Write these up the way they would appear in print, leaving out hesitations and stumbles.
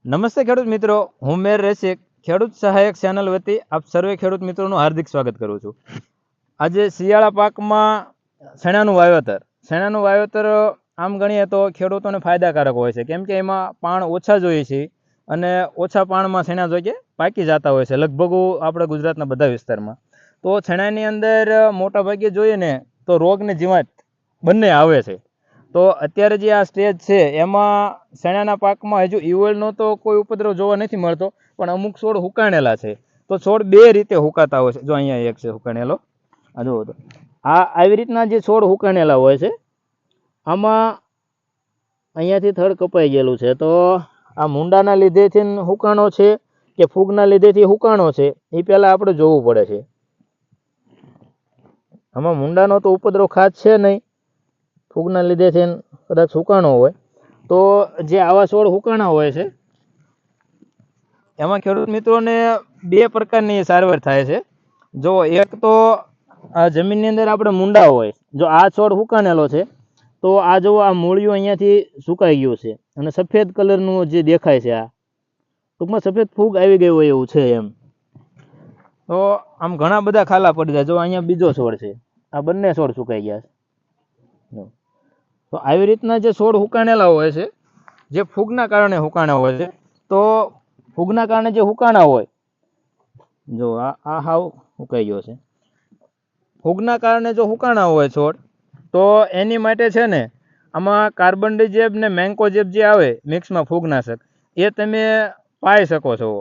નમસ્તે ખેડૂત મિત્રો, હું મેર રસિક ખેડૂત સહાયક ચેનલ વતી આપ સર્વે ખેડૂત મિત્રોનું હાર્દિક સ્વાગત કરું છું. આજે શિયાળા પાકમાં શેણાનું વાવેતર આમ ગણીએ તો ખેડૂતોને ફાયદાકારક હોય છે, કેમ કે એમાં પાણ ઓછા જોઈએ છે અને ઓછા પાણમાં શેણા જોઈએ પાકી જતા હોય છે લગભગ આપણે ગુજરાતના બધા વિસ્તારમાં. તો શેણાની અંદર મોટા ભાગે જોઈએ ને તો રોગ ને જીવાત બંને આવે છે. તો અત્યારે જે આ સ્ટેજ છે એમાં શેણાના પાકમાં હજુ ઈયળનો તો કોઈ ઉપદ્રવ જોવા નથી મળતો, પણ અમુક છોડ હુકાણેલા છે. તો છોડ બે રીતે હુકાતા હોય છે. જો અહીંયા એક છે હુકાણેલો, આ જુઓ તો આ આવી રીતના જે છોડ હુકાણેલા હોય છે, આમાં અહીંયાથી થડ કપાઈ ગયેલું છે. તો આ મૂંડાના લીધેથી હુકાણો છે કે ફૂગના લીધેથી હુકાણો છે એ પહેલાં આપણે જોવું પડે છે. આમાં મૂંડાનો તો ઉપદ્રવ ખાસ છે નહીં, ફૂગના લીધેથી કદાચ હુકાણો હોય. તો જે આવા છોડ હુકાણા હોય છે એમાં ખેડૂત મિત્રોને બે પ્રકારની સારવાર થાય છે. જો એક તો આ જમીનની અંદર આપણે મૂંડા હોય, જો આ છોડ હુકાણેલો છે તો આ જો આ મૂળિયું અહીંયાથી સુકાઈ ગયું છે અને સફેદ કલરનું જે દેખાય છે, આ ટૂંકમાં સફેદ ફૂગ આવી ગઈ હોય એવું છે એમ. તો આમ ઘણા બધા ખાલા પડી જાય. જો અહીંયા બીજો છોડ છે, આ બંને છોડ સુકાઈ ગયા છે. તો આવી રીતના જે છોડ હુકાણેલા હોય છે, જે ફૂગના કારણે હુકાણા હોય છે, તો ફૂગના કારણે જે હુકાણા હોય, જો આ હાવ હુકાઈ ગયો છે. ફૂગના કારણે જો હુકાણા હોય છોડ, તો એની માટે છે ને આમાં કાર્બન ડિઝેબ ને મેન્કોજેબ જે આવે મિક્સમાં ફૂગનાશક, એ તમે પાઈ શકો છો.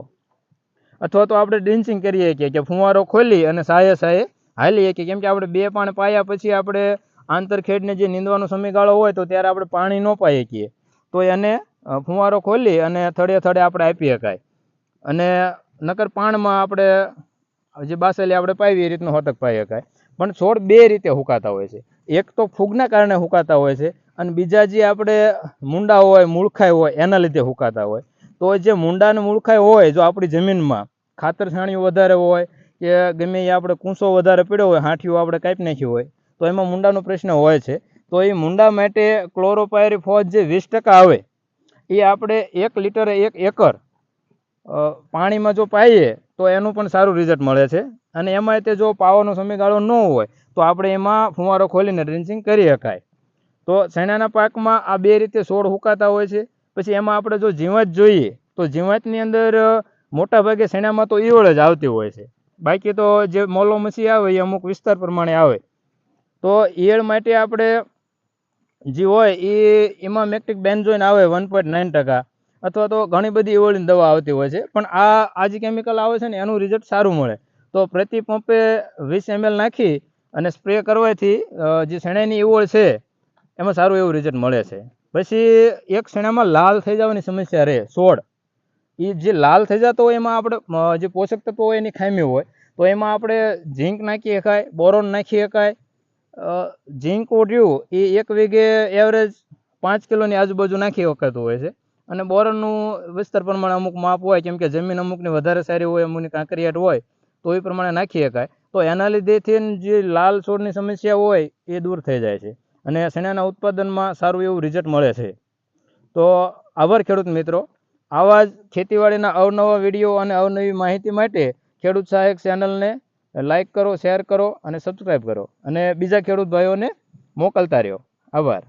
અથવા તો આપણે ડ્રિન્ચિંગ કરીએ કે ફુવારો ખોલી અને સાયે હાલીએ કે, કેમ કે આપણે બે પાણી પાયા પછી આપણે આંતરખેડને જે નીંદવાનો સમયગાળો હોય તો ત્યારે આપણે પાણી ન પાઈ શકીએ, તો એને ફુવારો ખોલી અને થડે આપણે આપી શકાય. અને નકર પાણમાં આપણે જે બાસલી આપણે પાવી એ રીતનું હતક પાઈ શકાય. પણ છોડ બે રીતે હુકાતા હોય છે. એક તો ફૂગના કારણે હુકાતા હોય છે અને બીજા જે આપણે મૂંડા હોય, મૂળખાઈ હોય એના લીધે હુકાતા હોય. તો જે મૂંડા અને મૂળખાઈ હોય, જો આપણી જમીનમાં ખાતર છાણિયું વધારે હોય કે ગમે એ આપણે કૂંસો વધારે પડ્યો હોય, હાંઠિયું આપણે કાપી નાખ્યું હોય, તો એમાં મૂંડાનો પ્રશ્ન હોય છે. તો એ મૂંડા માટે ક્લોરોપાયરીફોસ જે 20% આવે એ આપણે 1 લીટરે 1 એકર પાણીમાં જો પાઈએ તો એનું પણ સારું રિઝલ્ટ મળે છે. અને એમાં તે જો પાવાનો સમયગાળો ન હોય તો આપણે એમાં ફુવારો ખોલીને ડ્રિન્ચિંગ કરી શકાય. તો શેણાના પાકમાં આ બે રીતે છોડ હુકાતા હોય છે. પછી એમાં આપણે જો જીવાત જોઈએ તો જીવાતની અંદર મોટા ભાગે શેણામાં તો ઈયળ જ આવતી હોય છે. બાકી તો જે મોલોમસી આવે એ અમુક વિસ્તાર પ્રમાણે આવે. તો ઈયળ માટે આપણે જે હોય એમાં મેક્ટિક બેન્ઝોઇન આવે 1.9%, અથવા તો ઘણી બધી ઈયળની દવા આવતી હોય છે. પણ આ જે કેમિકલ આવે છે ને એનું રિઝલ્ટ સારું મળે. તો પ્રતિ પંપે 20 ml નાખી અને સ્પ્રે કરવાથી જે શેણાની ઈયળ છે એમાં સારું એવું રિઝલ્ટ મળે છે. પછી એક શેણામાં લાલ થઈ જવાની સમસ્યા રહે, છોડ એ જે લાલ થઈ જતો હોય એમાં આપણે જે પોષક તત્વો હોય એની ખામી હોય, તો એમાં આપણે ઝીંક નાખી શકાય, બોરોન નાખી શકાય. ઝીંક રહ્યું એ 1 વીઘે એવરેજ 5 કિલોની આજુબાજુ નાખી શકાતું હોય છે. અને બોરોનનું વિસ્તાર પ્રમાણે અમુક માપ હોય, કેમ કે જમીન અમુકની વધારે સારી હોય, અમુકની કાંકરિયાટ હોય, તો એ પ્રમાણે નાખી શકાય. તો એના લીધેથી જે લાલ છોડની સમસ્યા હોય એ દૂર થઈ જાય છે અને શેણાના ઉત્પાદનમાં સારું એવું રિઝલ્ટ મળે છે. તો આભાર ખેડૂત મિત્રો. આવા જ ખેતીવાડીના અવનવા વિડીયો અને અવનવી માહિતી માટે ખેડૂત સહાયક ચેનલને લાઇક કરો, શેર કરો અને સબસ્ક્રાઈબ કરો અને બીજા ખેડૂત ભાઈઓને મોકલતા રહ્યો. આભાર.